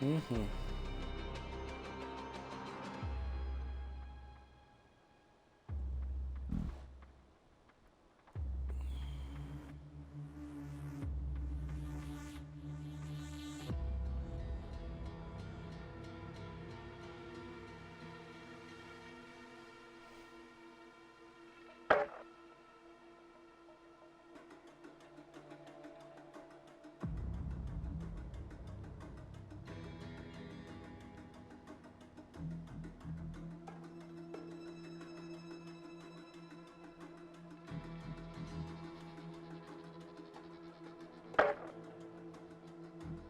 Mm-hmm.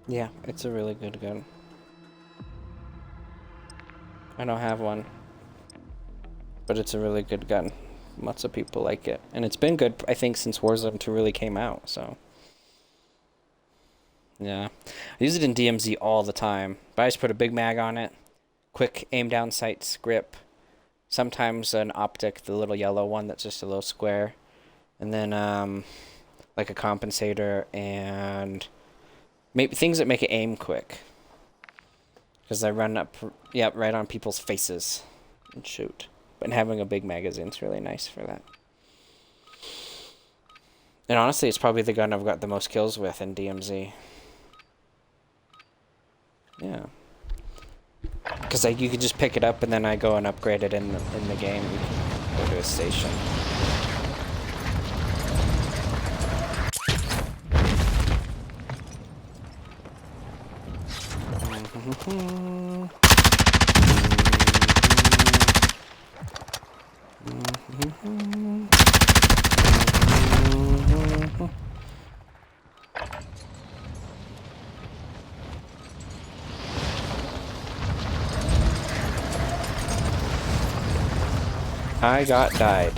Yeah, it's a really good gun. I don't have one, but it's a really good gun. Lots of people like it. And it's been good, I think, since Warzone 2 really came out, so. Yeah. I use it in DMZ all the time. But I just put a big mag on it. Quick aim down sights, grip. Sometimes an optic, the little yellow one that's just a little square. And then, like a compensator and maybe things that make it aim quick. Because I run up, yep, right on people's faces and shoot. But having a big magazine's really nice for that. And honestly, it's probably the gun I've got the most kills with in DMZ. Yeah. Because you could just pick it up and then I go and upgrade it in the game. You can go to a station. I got died.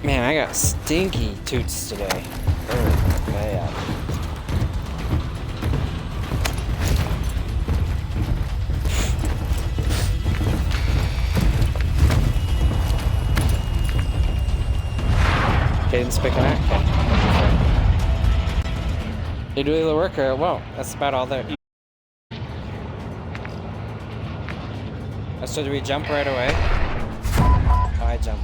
Man, I got stinky toots today. Oh, man. Cadence picking that? Okay. You do the work or it won't. That's about all there. So do we jump right away? Oh, I jumped.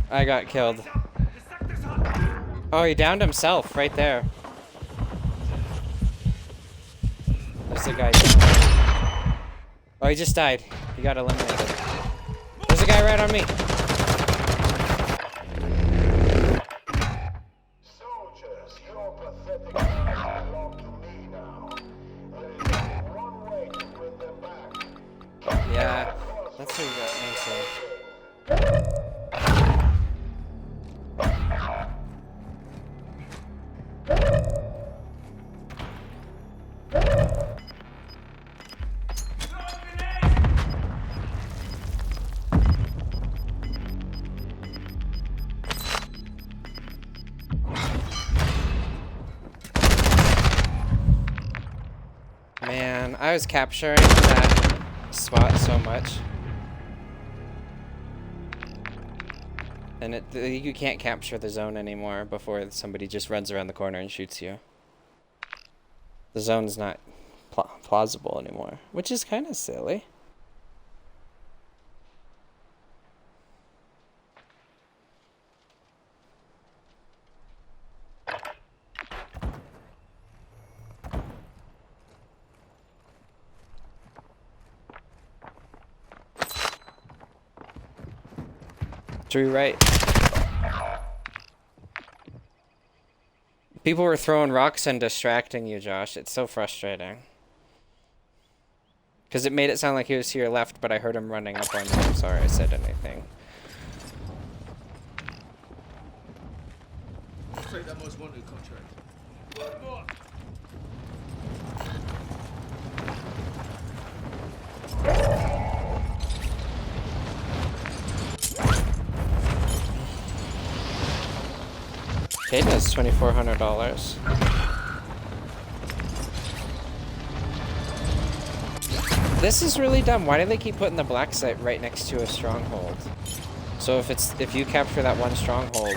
I got killed. Oh, he downed himself right there. There's a guy down. Oh, he just died. He got eliminated. There's a guy right on me. Soldiers, your pathetic belong to me now. There is only one way to win them back. Yeah, that's what you got me to. Man, I was capturing that spot so much. And you can't capture the zone anymore before somebody just runs around the corner and shoots you. The zone's not plausible anymore, which is kind of silly. True, right? People were throwing rocks and distracting you, Josh. It's so frustrating. Because it made it sound like he was to your left, but I heard him running up on you. I'm sorry I said anything. Take that most wanted contract. Caden has $2,400. This is really dumb. Why do they keep putting the black site right next to a stronghold? So if you capture that one stronghold,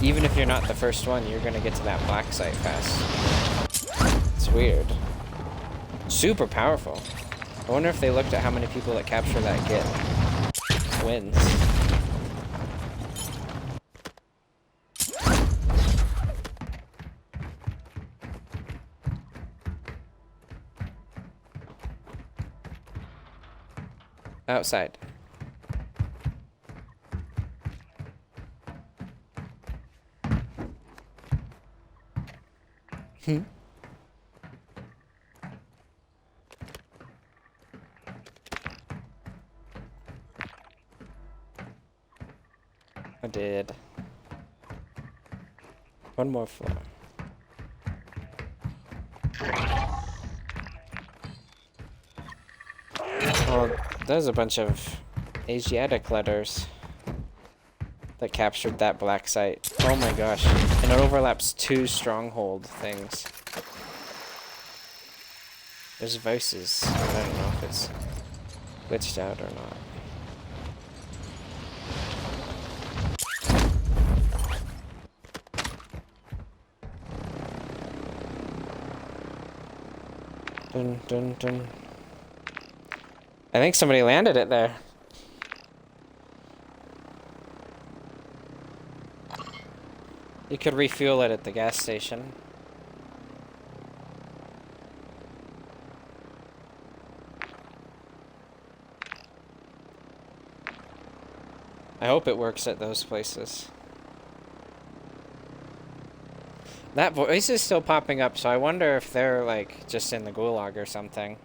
even if you're not the first one, you're gonna get to that black site fast. It's weird. Super powerful. I wonder if they looked at how many people that capture that get wins. Outside. I did. One more floor. Oh, there's a bunch of Asiatic letters that captured that black site. Oh my gosh. And it overlaps 2 stronghold things. There's voices. I don't know if it's glitched out or not. Dun dun dun. I think somebody landed it there. You could refuel it at the gas station. I hope it works at those places. That voice is still popping up, so I wonder if they're, like, just in the gulag or something.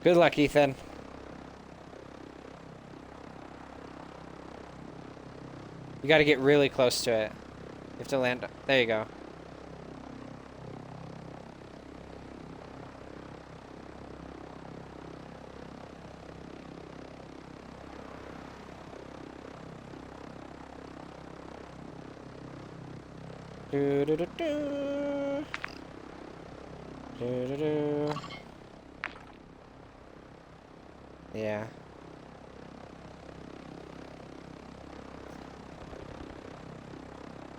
Good luck, Ethan. You gotta get really close to it. You have to land... There you go. Do do do do. Do do do. Yeah.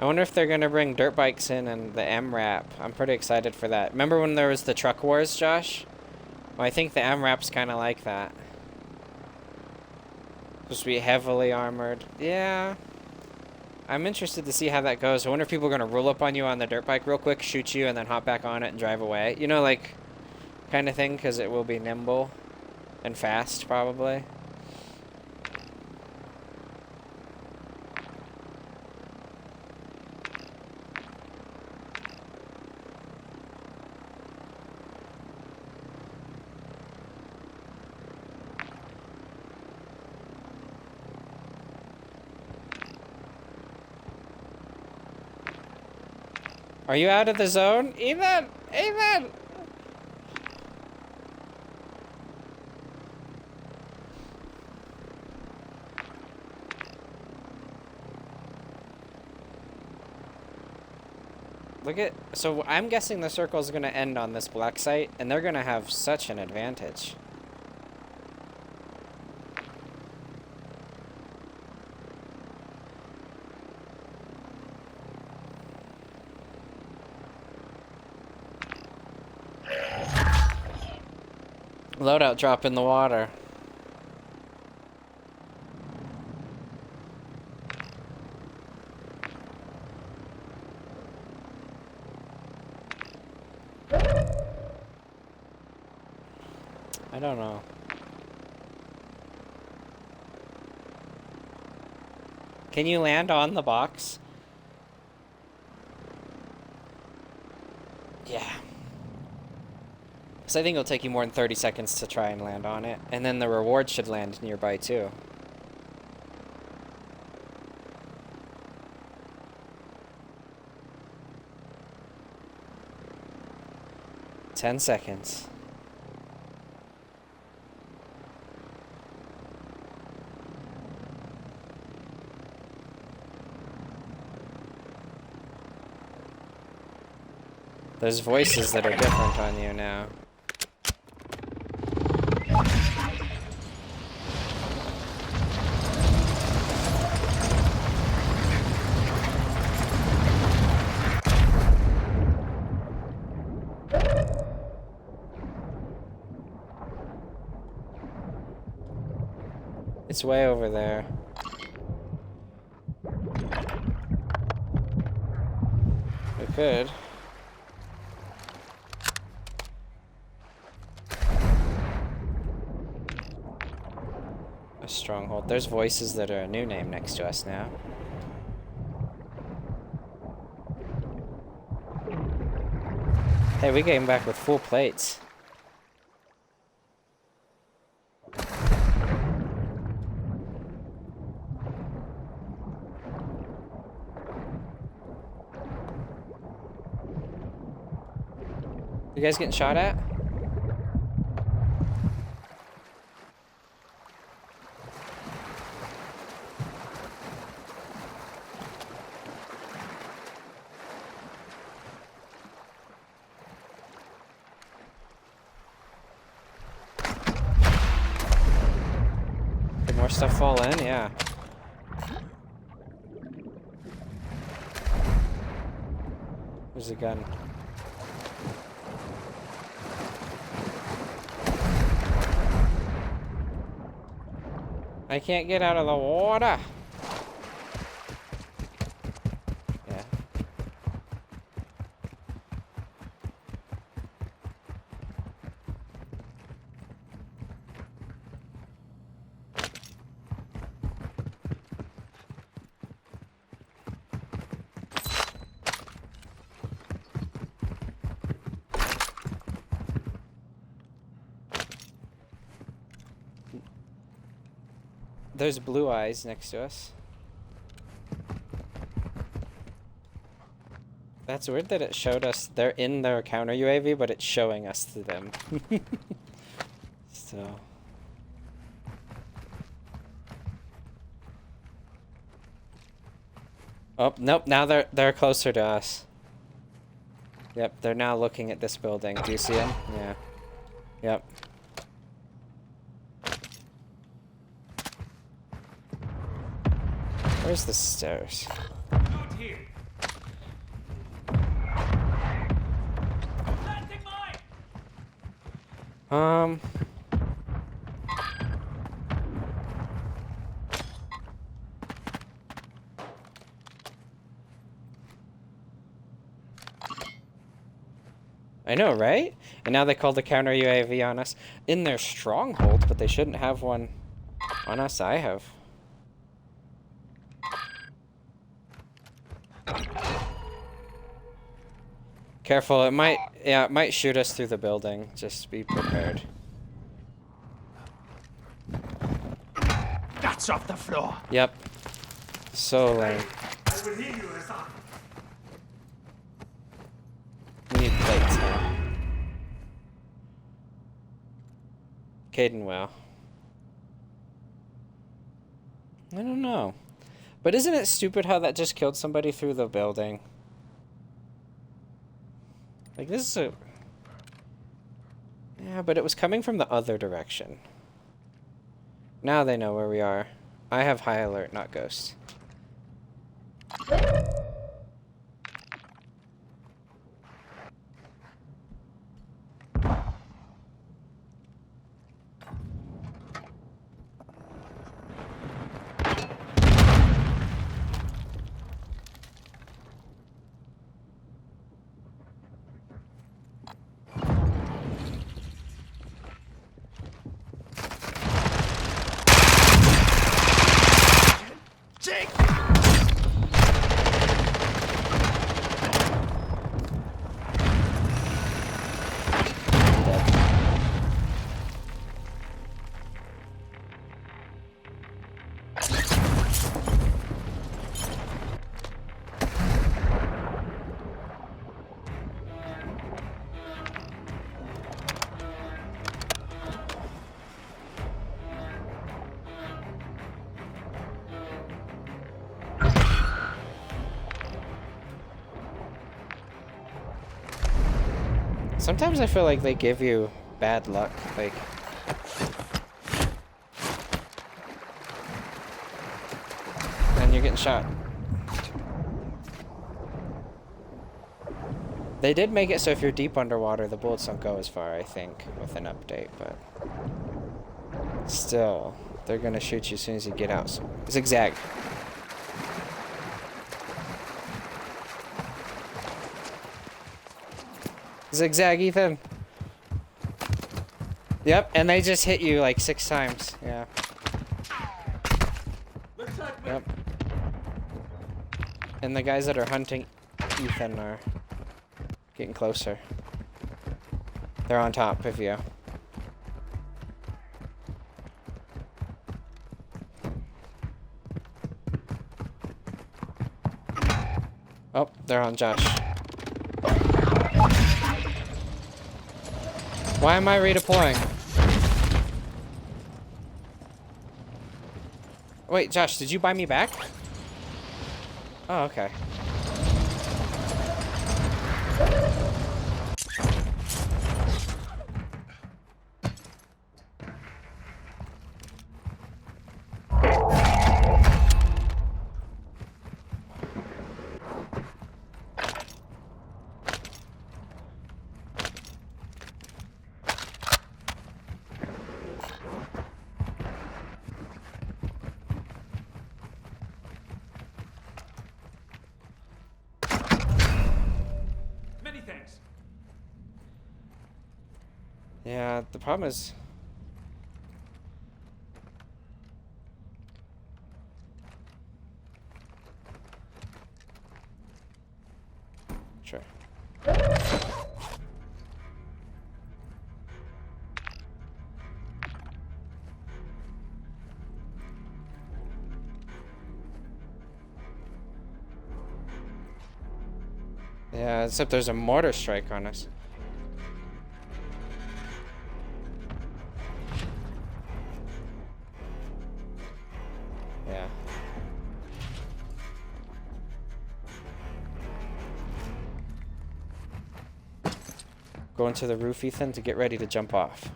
I wonder if they're gonna bring dirt bikes in and the MRAP. I'm pretty excited for that. Remember when there was the truck wars, Josh? Well, I think the MRAP's kind of like that. Supposed to be heavily armored. Yeah. I'm interested to see how that goes. I wonder if people are going to roll up on you on the dirt bike real quick, shoot you, and then hop back on it and drive away. You know, like, kind of thing, because it will be nimble and fast, probably. Are you out of the zone? Ethan! Ethan! Look at... So I'm guessing the circle's going to end on this black site, and they're going to have such an advantage. Loadout drop in the water. I don't know. Can you land on the box? Yeah. Because I think it'll take you more than 30 seconds to try and land on it. And then the reward should land nearby too. Ten seconds. There's voices that are different on you now. It's way over there. We could. A stronghold. There's voices that are a new name next to us now. Hey, we came back with full plates. You guys getting shot at? Did more stuff fall in? Yeah. There's a gun. I can't get out of the water. Yeah. There's blue eyes next to us. That's weird that it showed us they're in their counter UAV, but it's showing us to them. So. Oh, nope, now they're closer to us. Yep, they're now looking at this building. Do you see them? Yeah. Yep. Where's the stairs? Not here. Planting mine. I know, right? And now they called the counter UAV on us in their stronghold, but they shouldn't have one on us. I have. Careful, it might shoot us through the building. Just be prepared. Guts off the floor. Yep. So lame. I will heal you as I. We need plates now. Caden will. I don't know. But isn't it stupid how that just killed somebody through the building? Like, this is a... Yeah, but it was coming from the other direction. Now they know where we are. I have high alert, not ghost. Jake. Sometimes I feel like they give you bad luck, like... And you're getting shot. They did make it so if you're deep underwater, the bullets don't go as far, I think, with an update, but... Still, they're gonna shoot you as soon as you get out. So, zigzag. Zigzag, Ethan. Yep, and they just hit you like 6 times. Yeah. Yep. And the guys that are hunting Ethan are getting closer. They're on top of you. Oh, they're on Josh. Why am I redeploying? Wait, Josh, did you buy me back? Oh, okay. Many thanks. Yeah, the problem is... Sure. Yeah, except there's a mortar strike on us. Yeah. Go into the roof, Ethan, to get ready to jump off.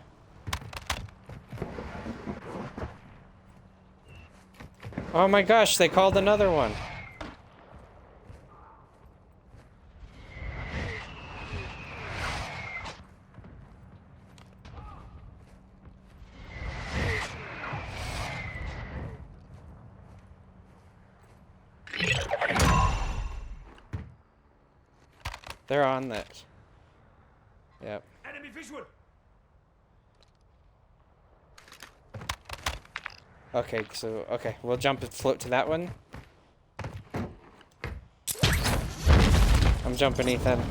Oh my gosh, they called another one. They're on that. Yep. Enemy visual. Okay, so, okay, we'll jump and float to that one. I'm jumping, Ethan.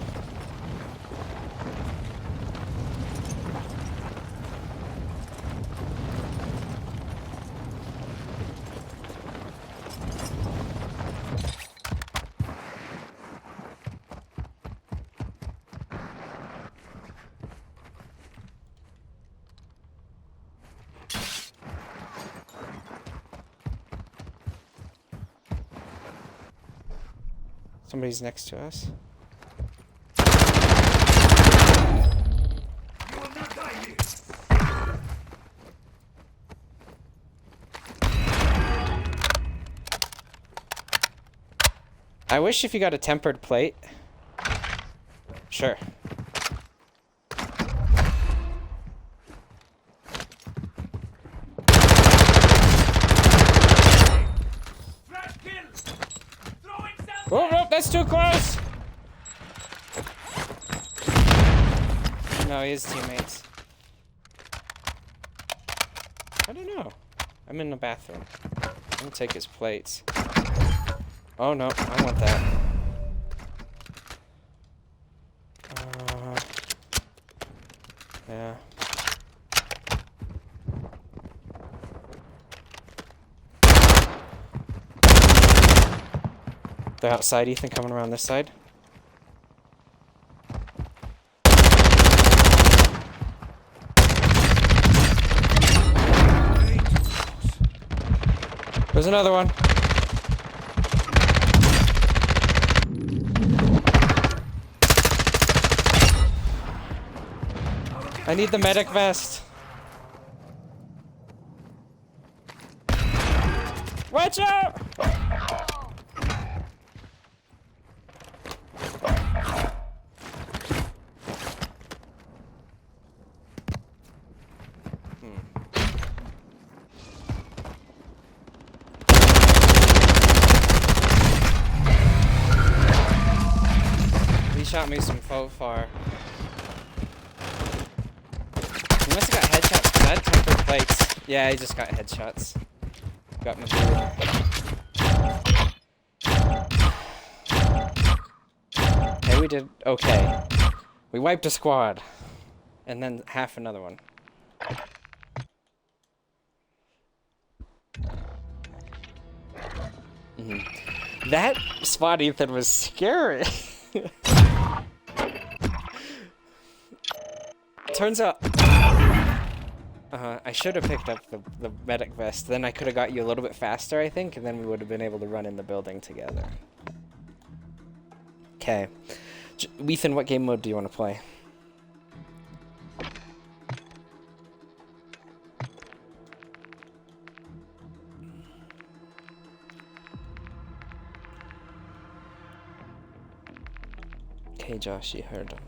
Somebody's next to us. You will not die here. I wish if you got a tempered plate. Sure. Flash kill. Throwing self. Oh, no, that's too close! No, his teammates. I don't know. I'm in the bathroom. I'm gonna take his plates. Oh no, I want that. Yeah. They're outside, Ethan, coming around this side. There's another one. I need the medic vest. Watch out! He shot me some far. He must have got headshots because I had tempered plates. Yeah, he just got headshots. Got my dude. Hey, we did okay. We wiped a squad. And then half another one. That spot, Ethan, was scary. Turns out... I should have picked up the medic vest. Then I could have got you a little bit faster, I think, and then we would have been able to run in the building together. Okay. Ethan, what game mode do you want to play? Okay, Josh, you heard him.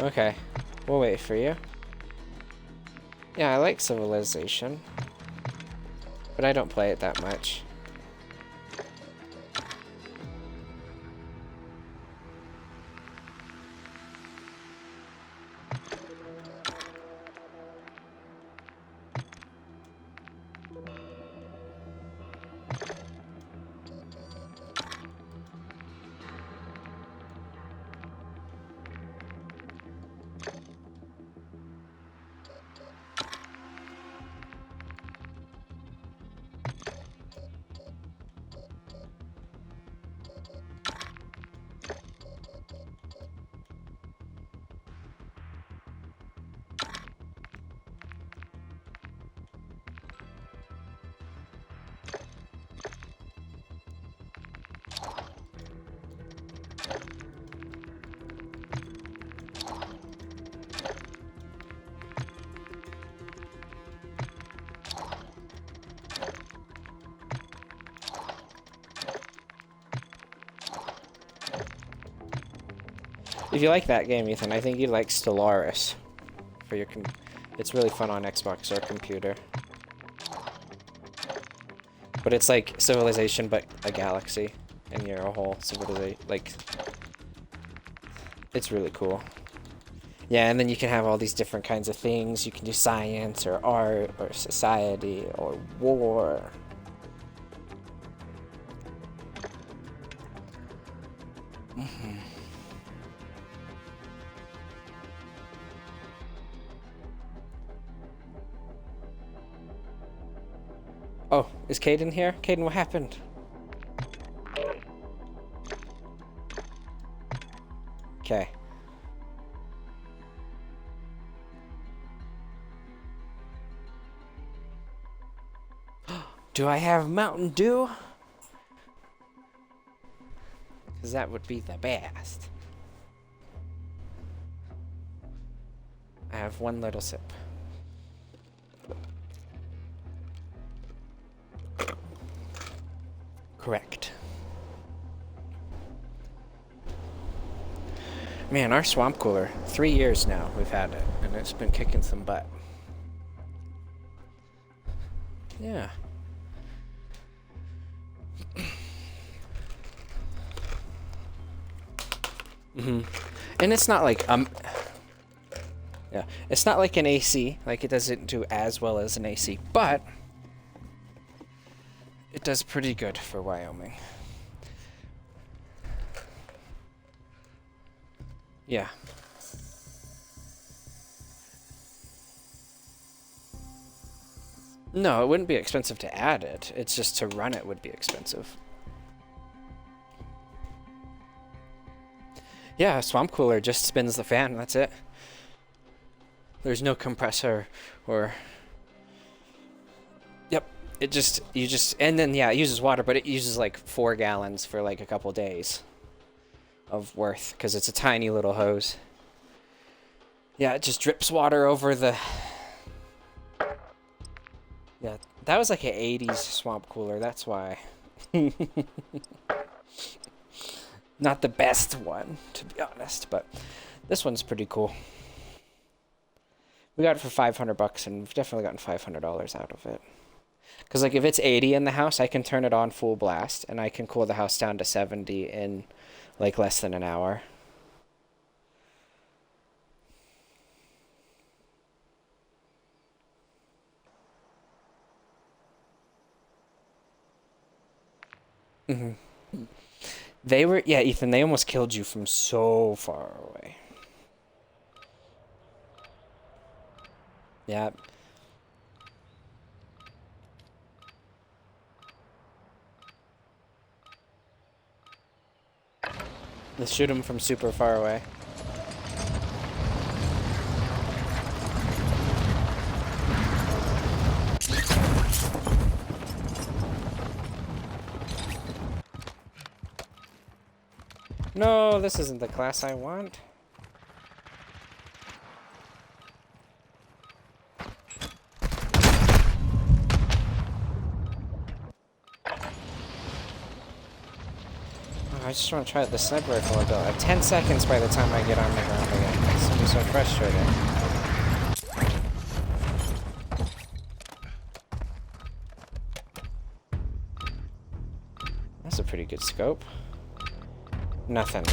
Okay, we'll wait for you. Yeah, I like Civilization, but I don't play it that much. If you like that game, Ethan, I think you'd like Stellaris. For your it's really fun on Xbox or computer. But it's like Civilization, but a galaxy, and you're a whole civilization. Like, it's really cool. Yeah, and then you can have all these different kinds of things. You can do science, or art, or society, or war. Oh, is Caden here? Caden, what happened? Okay. Do I have Mountain Dew? Because that would be the best. I have one little sip. Correct. Man, our swamp cooler, 3 years now we've had it, and it's been kicking some butt. Yeah. And it's not like yeah, it's not like an AC, like it doesn't do as well as an AC, but it does pretty good for Wyoming. Yeah. No, it wouldn't be expensive to add it. It's just to run it would be expensive. Yeah, Swamp Cooler just spins the fan, that's it. There's no compressor or... Yep, and then, yeah, it uses water, but it uses like 4 gallons for like a couple days of worth, because it's a tiny little hose. Yeah, it just drips water over the... Yeah, that was like an 80s Swamp Cooler, that's why. Not the best one, to be honest, but this one's pretty cool. We got it for $500, and we've definitely gotten $500 out of it. Because, like, if it's 80 in the house, I can turn it on full blast, and I can cool the house down to 70 in, like, less than an hour. Mm-hmm. They were, yeah, Ethan, they almost killed you from so far away. Yeah. Let's shoot him from super far away. No, this isn't the class I want. I just want to try the sniper rifle I built. I have 10 seconds by the time I get on the ground again. It's gonna be so frustrating. That's a pretty good scope. Nothing.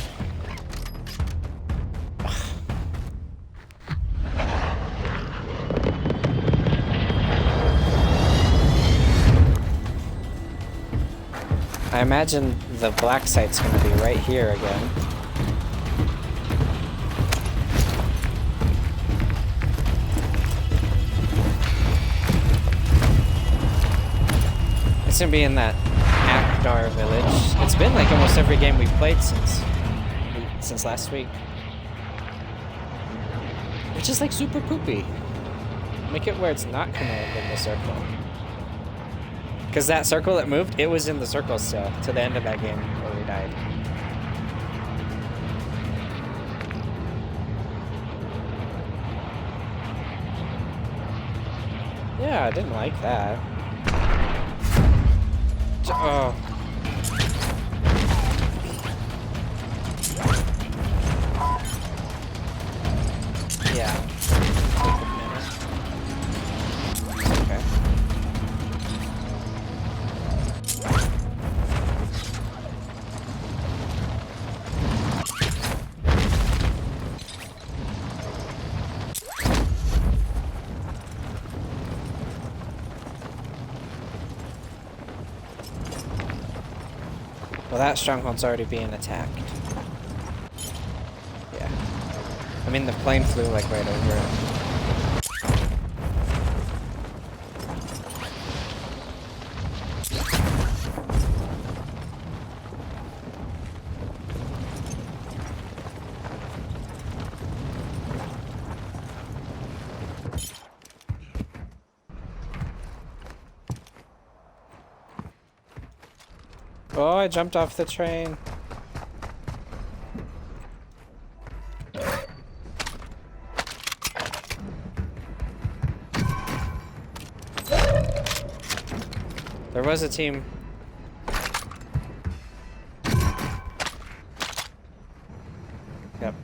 I imagine the black site's going to be right here again. It's going to be in that Akdar village. It's been like almost every game we've played since last week. Which is like super poopy. Make it where it's not command in the circle. Because that circle that moved, it was in the circle still, to the end of that game where we died. Yeah, I didn't like that. Oh. Yeah. Okay. Well, that stronghold's already being attacked. Yeah. I mean, the plane flew like right over it. Oh, I jumped off the train. There was a team. Yep.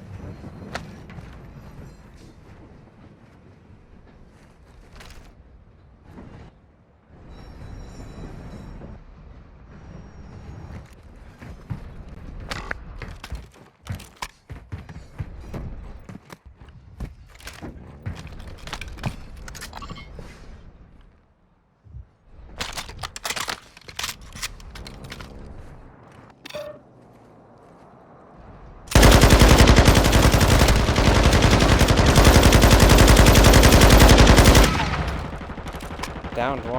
Downed one.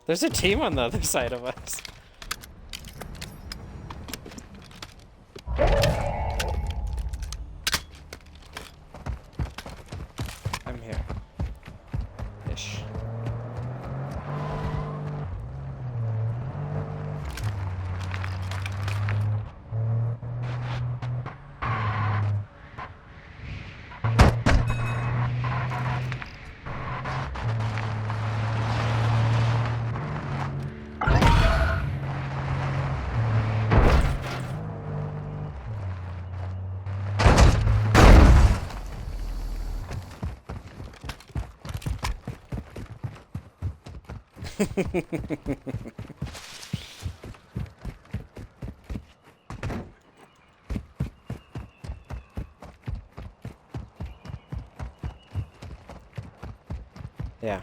There's a team on the other side of us. I'm here. Ish. Yeah.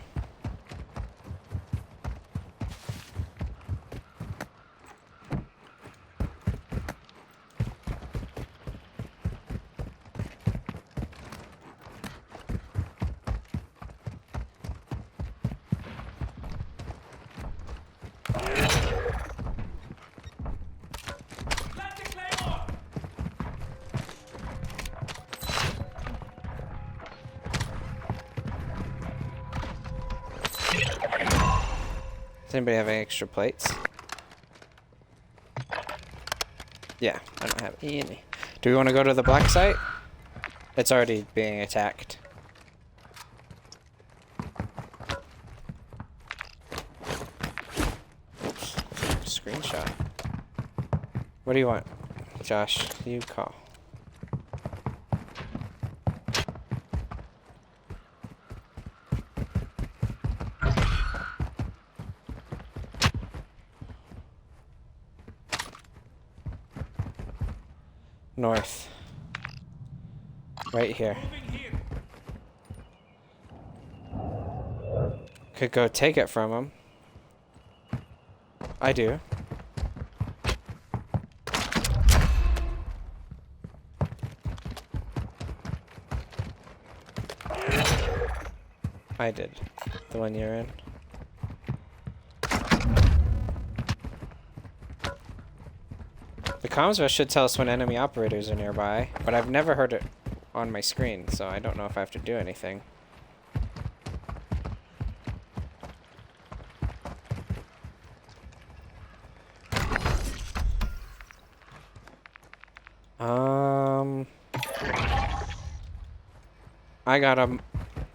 Plant the claymore! Does anybody have any extra plates? Yeah, I don't have any. Do we want to go to the black site? It's already being attacked. Oops. Screenshot. What do you want? Josh, you call. North. Right here. Moving here. Could go take it from him. I do. I did. The one you're in. The comms vest should tell us when enemy operators are nearby, but I've never heard it on my screen, so I don't know if I have to do anything. I got a,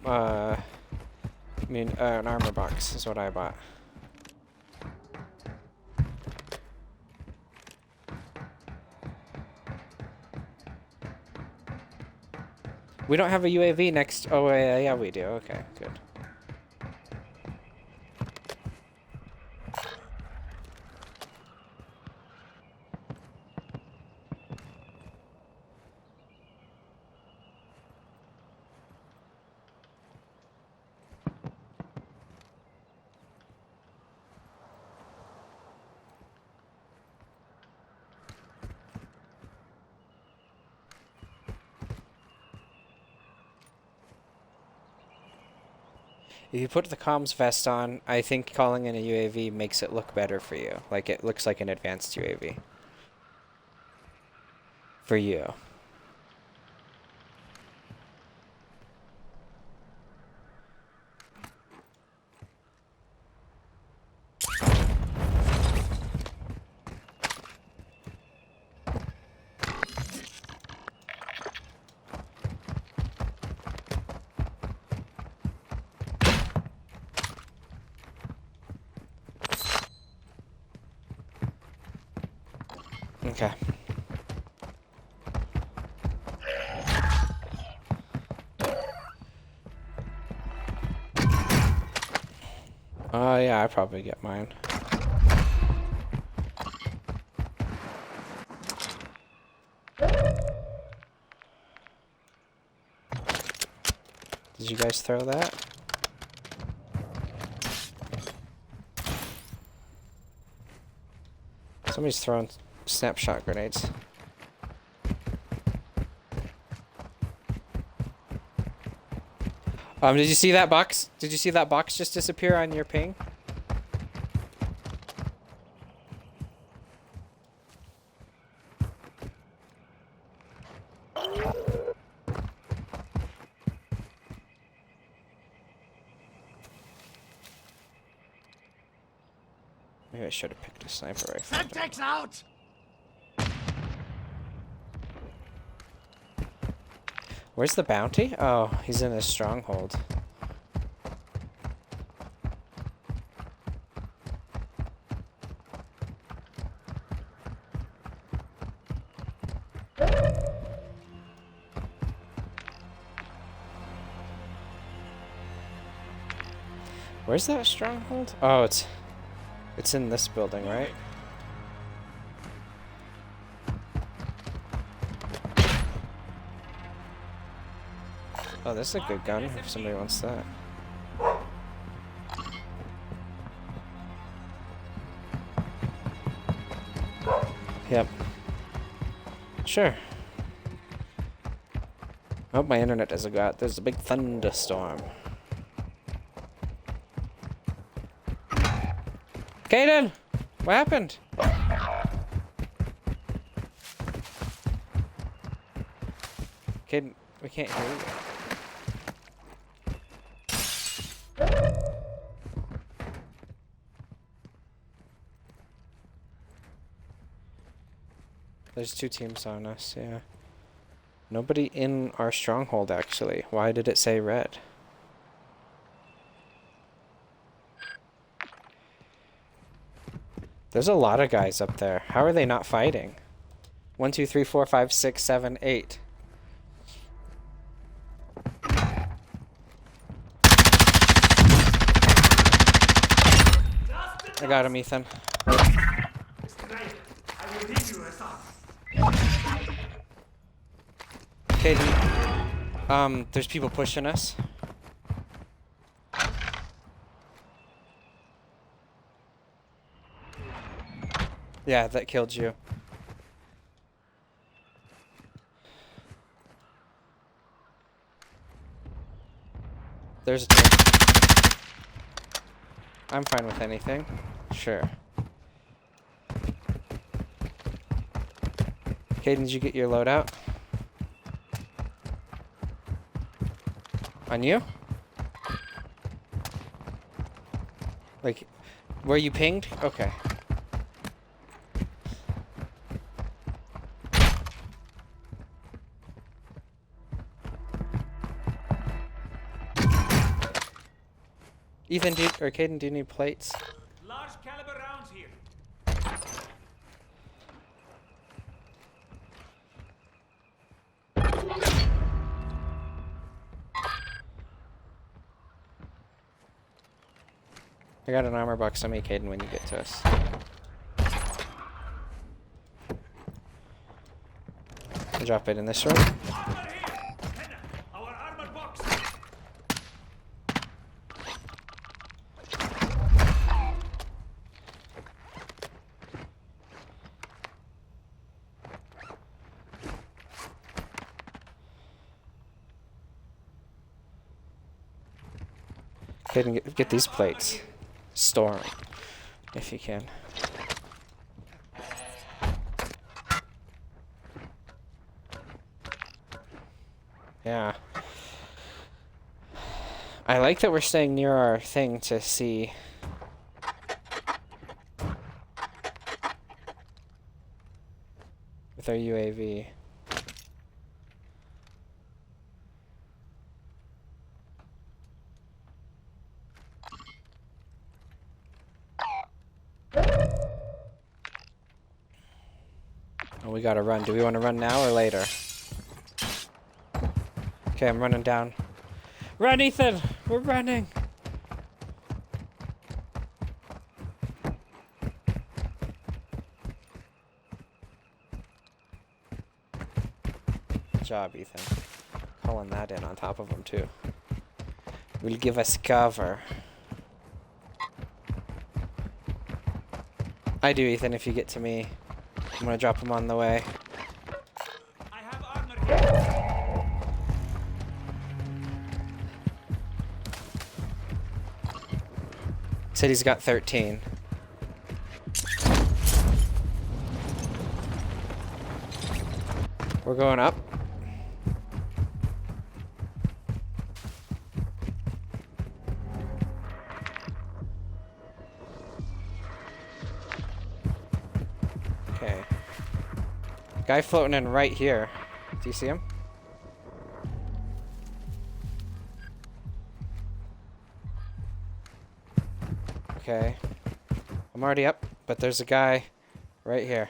an armor box is what I bought. We don't have a UAV next. Oh, yeah, we do. Okay, good. If you put the comms vest on, I think calling in a UAV makes it look better for you. Like, it looks like an advanced UAV. For you. Okay. Oh, yeah, I probably get mine. Did you guys throw that? Somebody's throwing snapshot grenades. Did you see that box? Did you see that box just disappear on your ping? Maybe I should have picked a sniper rifle. Semtex out! Where's the bounty? Oh, he's in his stronghold. Where's that stronghold? Oh, it's in this building, right? Oh, this is a good gun if somebody wants that. Yep. Sure. I hope my internet doesn't go out. There's a big thunderstorm. Kaden! What happened? Kaden, we can't hear you. There's 2 teams on us, yeah. Nobody in our stronghold, actually. Why did it say red? There's a lot of guys up there. How are they not fighting? 1, 2, 3, 4, 5, 6, 7, 8. I got him, Ethan. Kaden, there's people pushing us. Yeah, that killed you. There's a team. I'm fine with anything. Sure. Kaden, did you get your loadout? On you? Like, were you pinged? Okay. Ethan, or Kaden, do you need plates? Large caliber rounds here. I got an armor box on me, Kaden, when you get to us. I'll drop it in this room. Armor here. Henna, our armor box. Kaden, get these plates. Store them, if you can. Yeah. I like that we're staying near our thing to see. With our UAV. Oh, we gotta run. Do we want to run now or later? Okay, I'm running down. Run, Ethan! We're running! Good job, Ethan. Calling that in on top of them, too. Will give us cover. I do, Ethan, if you get to me. I'm gonna drop him on the way. I have armor here. Said he's got 13. We're going up. Okay. Guy floating in right here. Do you see him? Okay. I'm already up, but there's a guy right here.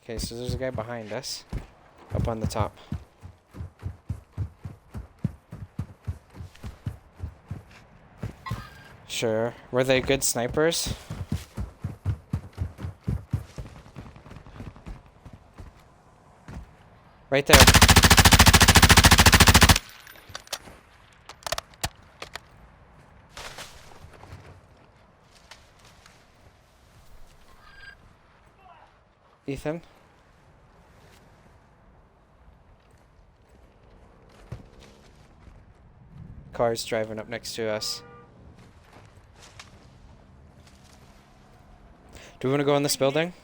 Okay, so there's a guy behind us. Up on the top. Sure. Were they good snipers? Right there. Ethan? Cars driving up next to us. Do we want to go in this building?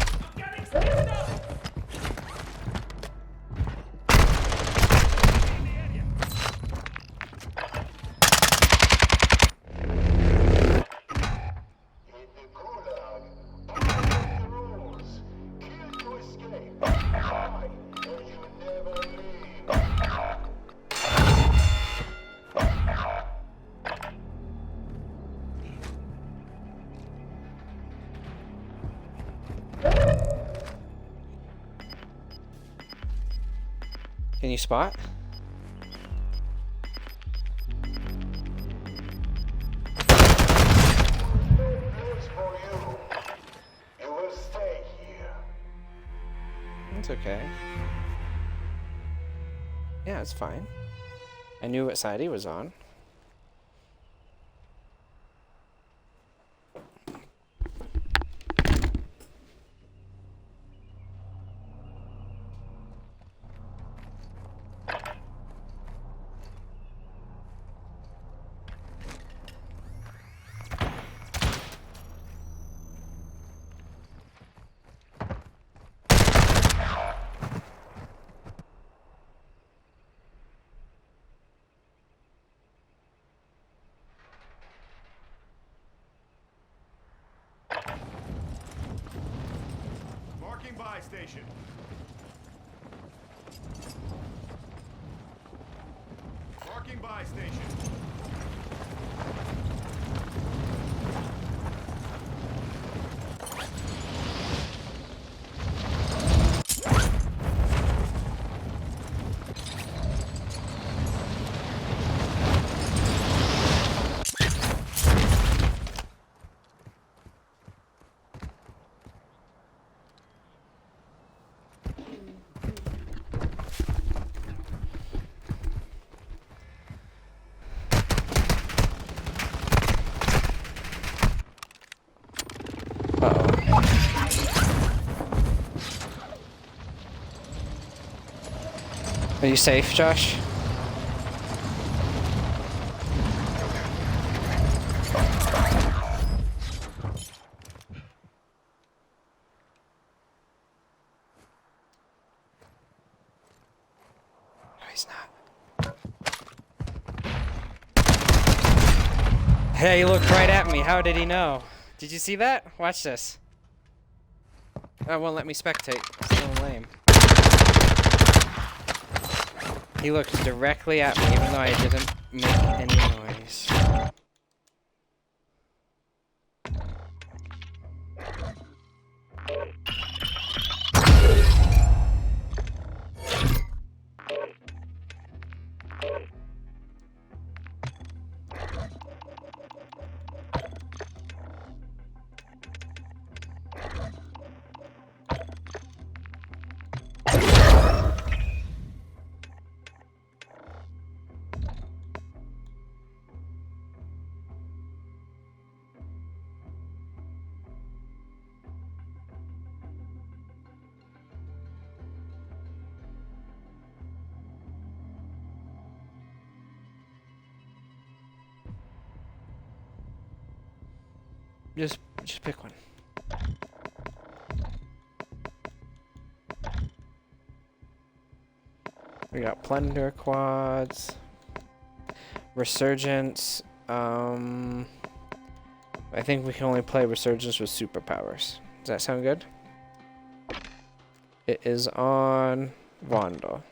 I'm getting stitched up! In the area. In the gulag, follow the rules. Kill to escape. Die, and you never leave. Can you spot? No place for you. You will stay here. It's okay. Yeah, it's fine. I knew what side he was on. Marking buy station. Marking buy station. Uh-oh. Are you safe, Josh? No, he's not. Hey, he looked right at me. How did he know? Did you see that? Watch this. Oh, it won't let me spectate. It's so lame. He looked directly at me, even though I didn't make any noise. Just pick one. We got plunder quads, resurgence. I think we can only play resurgence with superpowers. Does that sound good? It is on Wanda.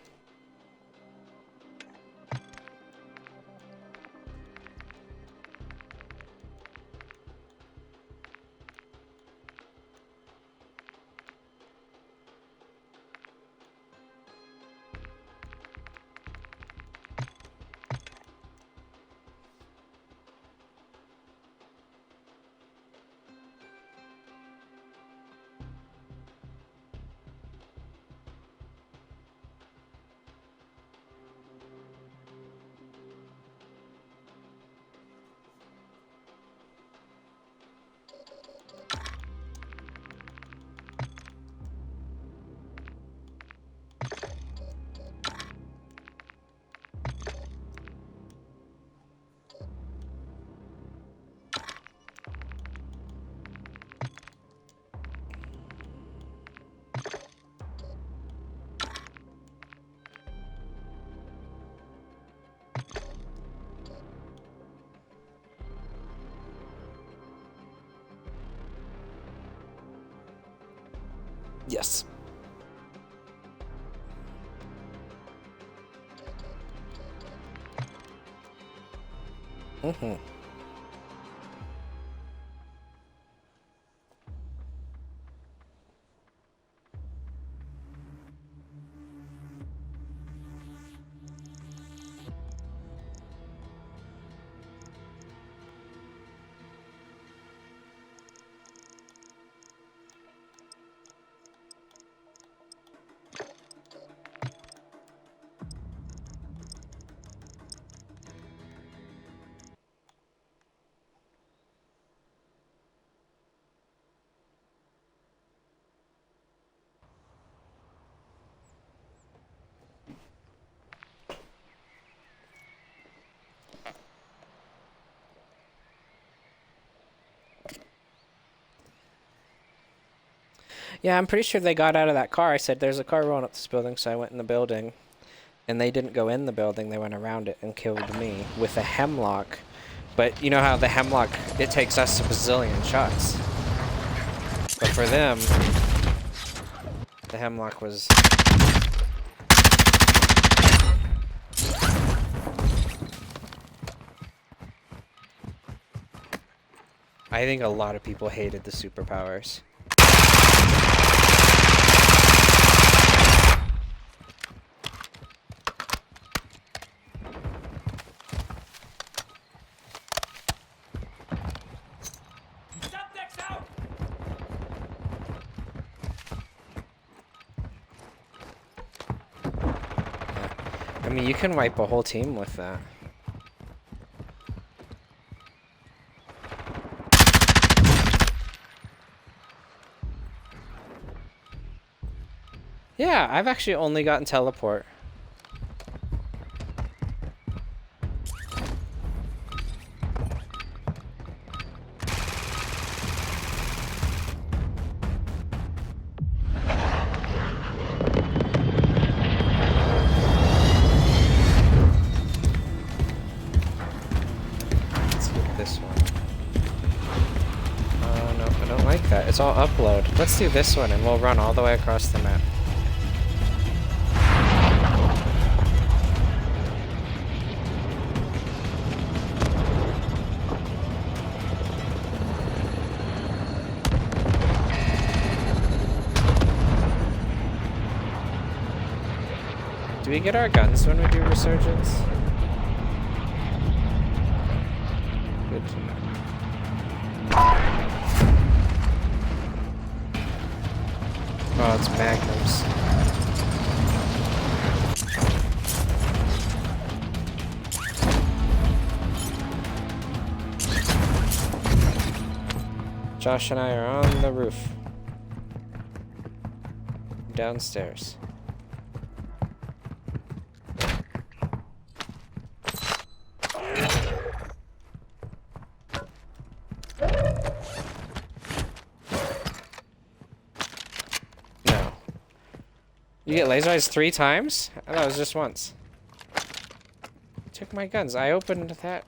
Yes. Mm-hmm. Yeah, I'm pretty sure they got out of that car. I said, there's a car rolling up this building, so I went in the building. And they didn't go in the building, they went around it and killed me with a hemlock. But you know how the hemlock, it takes us a bazillion shots. But for them, the hemlock was... I think a lot of people hated the superpowers. Subjects out! I mean, you can wipe a whole team with that. Yeah, I've actually only gotten teleport. Let's get this one. No, I don't like that. It's all upload. Let's do this one and we'll run all the way across the map. Do we get our guns when we do resurgence? Good to know. Oh, it's magnums. Josh and I are on the roof. Downstairs. You get laser eyes 3 times? I thought it was just once. Took my guns. I opened that.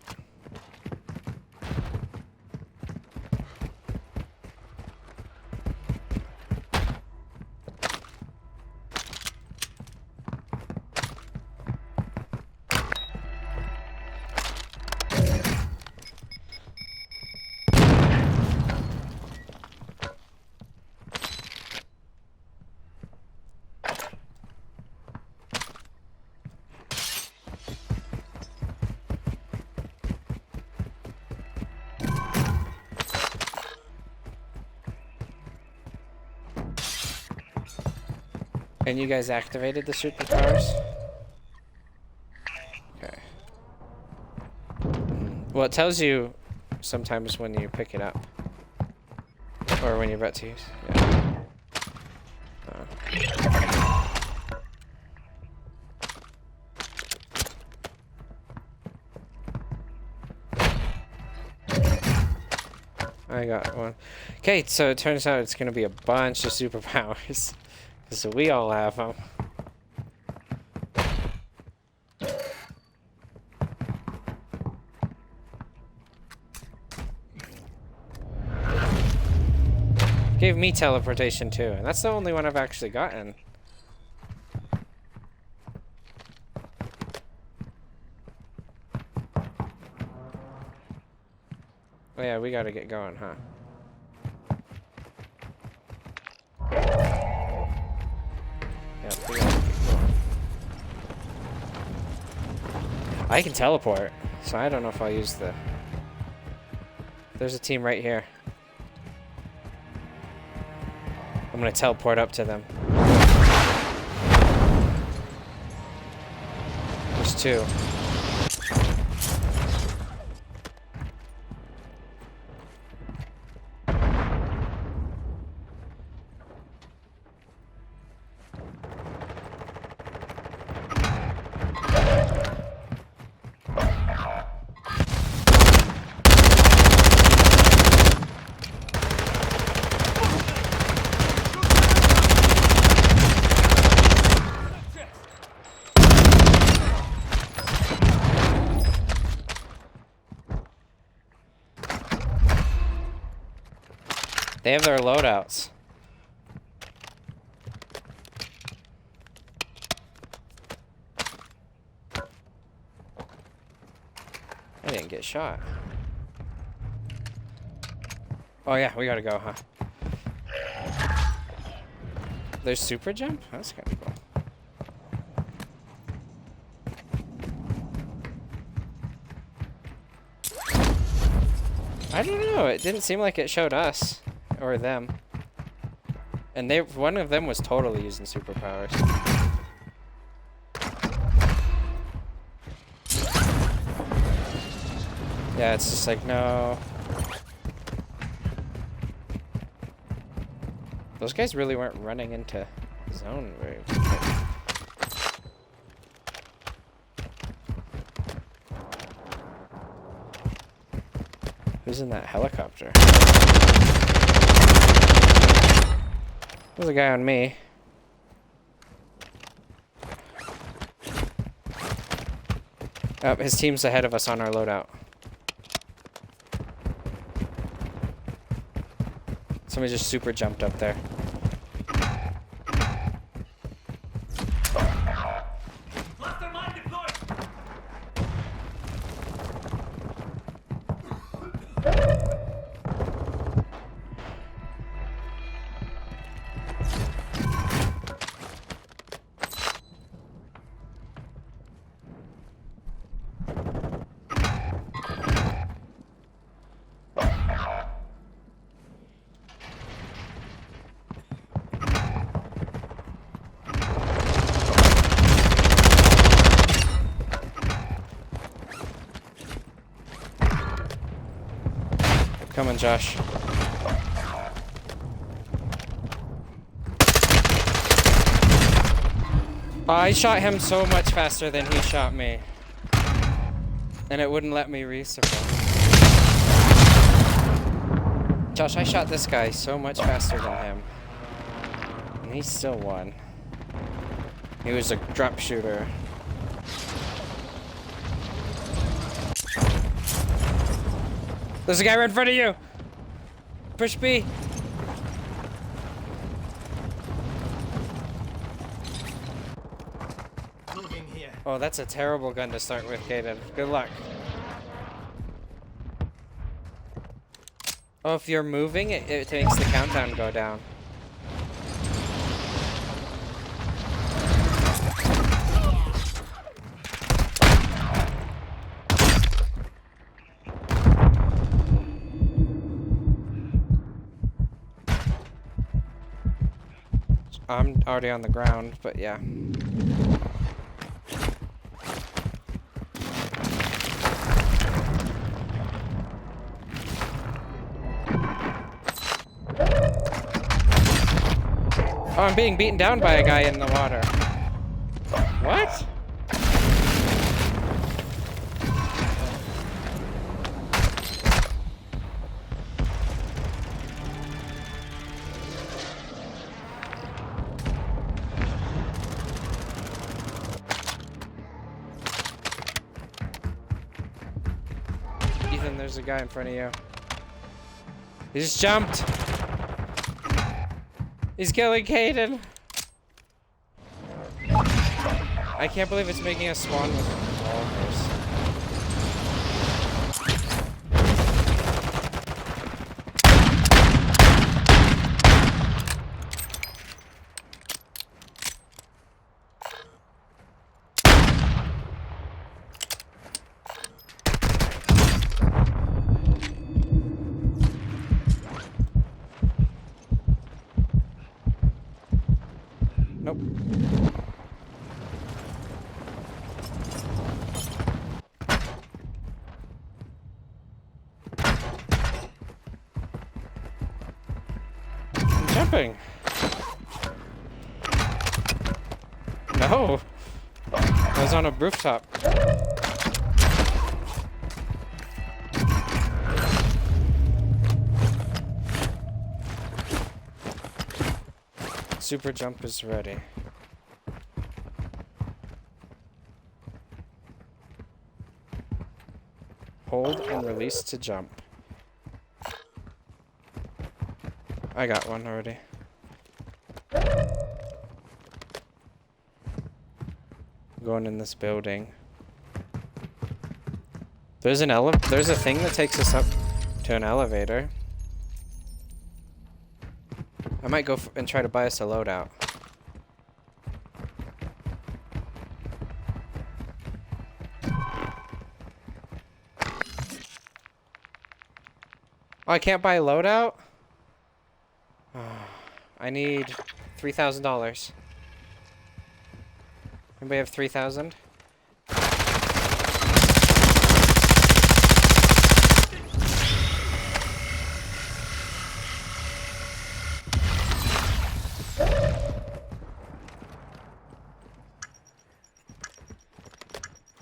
And you guys activated the superpowers? Okay. Well, it tells you sometimes when you pick it up. Or when you're about to use. Yeah. I got one. Okay, so it turns out it's going to be a bunch of superpowers. So we all have them. Gave me teleportation too, and that's the only one I've actually gotten. Oh yeah, we gotta get going, huh? Yep, we gotta get going. I can teleport, so I don't know if I'll use the... There's a team right here. I'm gonna teleport up to them. There's 2. They have their loadouts. I didn't get shot. Oh yeah, we gotta go, huh? There's super jump? That's kind of cool. I don't know, it didn't seem like it showed us. Or them. And one of them was totally using superpowers. Yeah, it's just like, no. Those guys really weren't running into zone very quick. Who's in that helicopter? There's a guy on me. Oh, his team's ahead of us on our loadout. Somebody just super jumped up there. Cluster mine deployed! Come on, Josh. I shot him so much faster than he shot me. And it wouldn't let me resupply. Josh, I shot this guy so much faster than him. And he still won. He was a drop shooter. There's a guy right in front of you! Push B! Moving here. Oh, that's a terrible gun to start with, Kaden. Good luck. Oh, if you're moving, it makes the countdown go down. I'm already on the ground, but yeah. Oh, I'm being beaten down by a guy in the water. What? Ethan, there's a guy in front of you. He just jumped. He's killing Kaden. I can't believe it's making us spawn with revolvers. Nope. I'm jumping. No. I was on a rooftop. Super jump is ready. Hold and release to jump. I got one already. Going in this building. There's a thing that takes us up to an elevator. I might go and try to buy us a loadout. Oh, I can't buy a loadout? I need $3,000. Anybody have 3,000?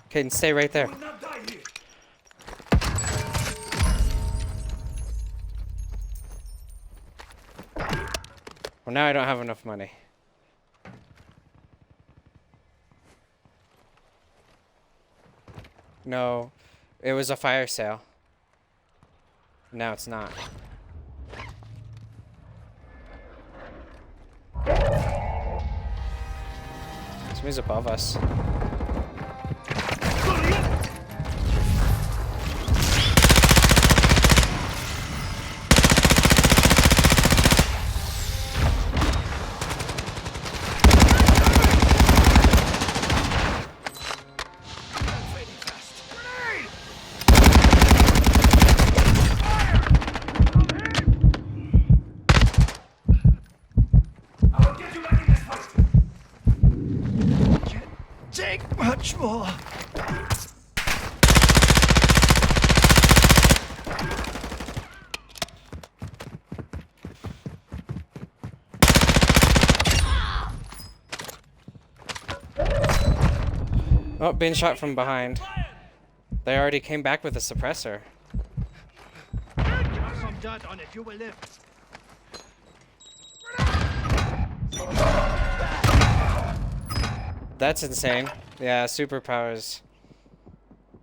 Okay, stay right there. Will not die here. Well, now I don't have enough money. No, it was a fire sale. Now it's not. Somebody's above us. I will get you back in this fight. Take much more. Oh, being shot from behind. They already came back with a suppressor. Have some dirt on it, you will live. That's insane. Yeah, superpowers.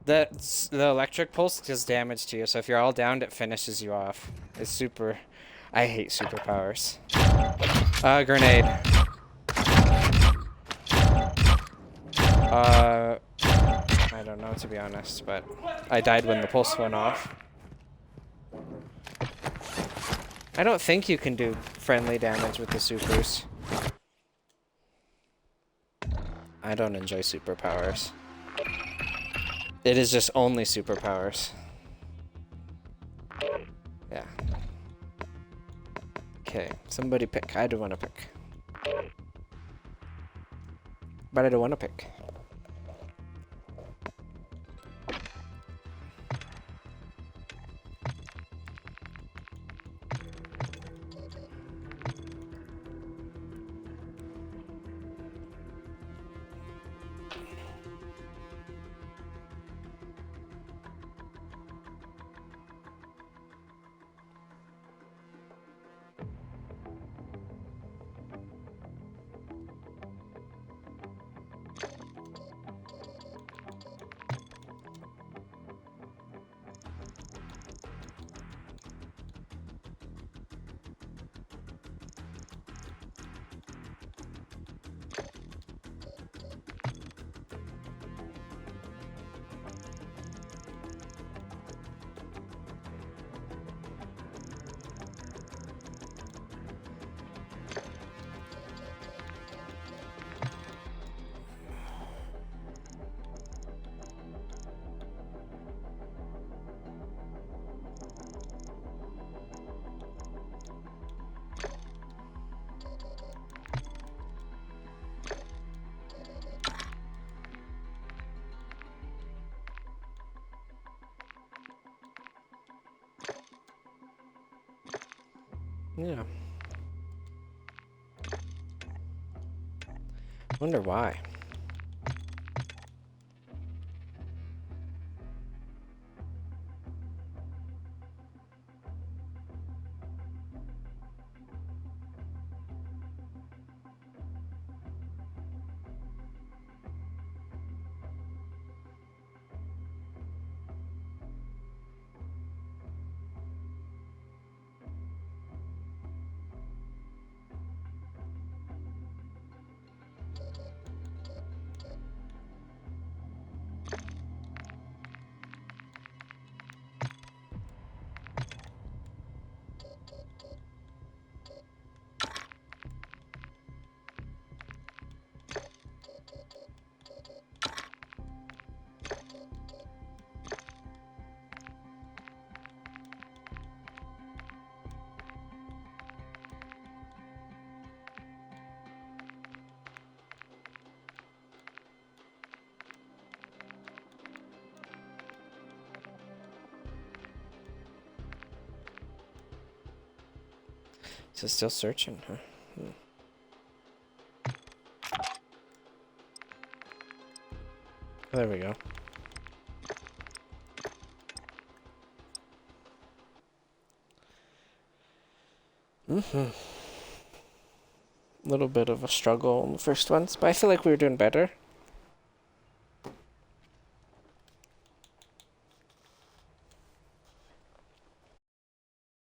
The electric pulse does damage to you, so if you're all downed, it finishes you off. It's super... I hate superpowers. Grenade. I don't know, to be honest, but I died when the pulse went off. I don't think you can do friendly damage with the supers. I don't enjoy superpowers. It is just only superpowers. Yeah. Okay, somebody pick. I don't want to pick. But I don't want to pick. Yeah. Wonder why. Is it still searching, huh? There we go. A little bit of a struggle in the first ones, but I feel like we were doing better.